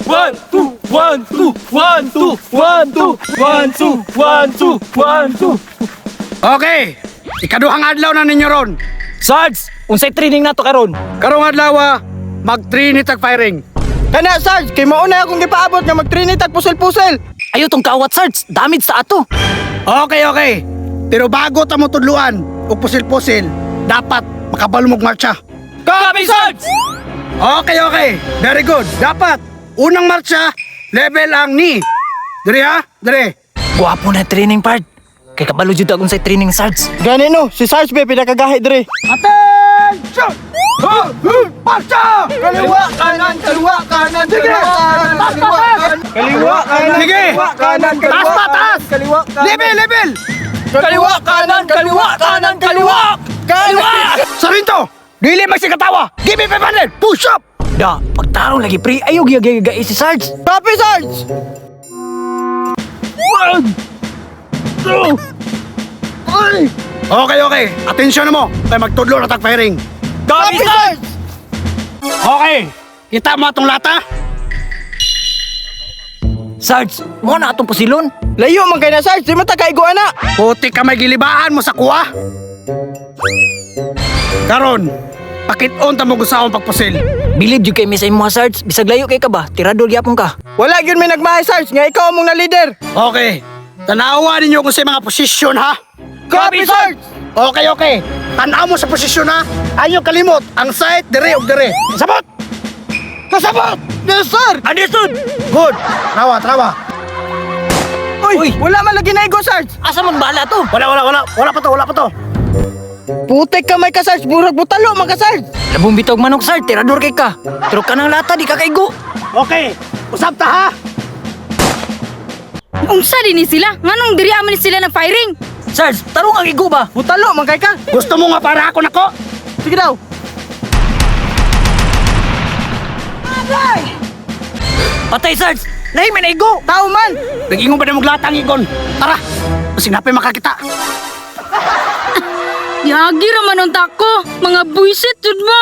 1, 2, 1, 2, 1, 2, 1, 2, 1, 2, 1, 2, 1, 2. Okay, ikaduhang adlaw na ninyo ron. Sarge, unsay training nato karon? Karong adlaw, mag-3 tag firing. Kana Sarge, kay mauna akong gipaabot nga mag-trinity tag pusel-pusel. Ayo tong kawat Sarge, damage sa ato. Okay. Pero bago ta mo tudluan og pusil-pusil, dapat makabalumog marcha. Copy Sarge! Okay. Very good. Dapat unang marcha level ang ni. Dire ha? Dire. Guwapo na training part. Kay kabalo jud akong sa training Sarge. Gani no, si Sarge be pinakagahi dire. Attention! Marcha! Kaliwa, kanan, kaliwa, kanan, kaliwa, kanan, kaliwa, kanan. Kaliwa, kanan, Sige. kaliwa, kanan, kaliwa, Taas pa, taas! Kaliwa, kanan. Level! Kaliwa, kanan, kaliwa, kanan, kaliwa. Kaliwa! Sarinto! Dili magsikatawa! Give me 500! Push up! Da, pagtarong lagi pre, ayo gyagay si Sarge. Copy, Sarge! 1, 2, 3. Okay. Atensyon mo. Kaya magtudlo na tag firing. Copy Sarge! Okay. Kita mo atong lata? Sarge, mo na atong pusilon. Layo man kay na Sarge, di man ta kaigo ana. Puti ka may gilibaan mo sa kuha. Karon, pakit-on ta mo gusaon pagpusil. Bilib jud kay misay mo Sarge, bisag layo kay ka ba? Tirador gyapon ka. Wala gyud may nagmahay Sarge nga ikaw among na leader. Okay. Tanawa ninyo kung sa mga posisyon ha. Copy, Sarge! Okay. Tanaw mo sa posisyon ha. Ayaw kalimot. Ang site, dire og dire. Sabot! Kasabot! Yes, sir! Understood! Good. Trawa. Uy, wala man lagi na igo Sarge. Asa man bala to? Wala pa to. Putek ka may ka Sarge, burag butalo man ka Sarge. Labong bitog manok Sarge, tirador kay ka. Pero kanang lata di ka kaigo. Okay. Usab ta ha. Unsa din ni sila? Nganong diri aman sila nag-firing? Sarge, tarong ang igo ba? Butalo man kay ka. Gusto mo nga para ako nako? Sige daw. Patay Sarge, lahi man igo. Tao man. Nag-ingon ba na maglatang igon? Tara. Masinapay makakita. Yagi raman ang tako. Mga buisit jud mo.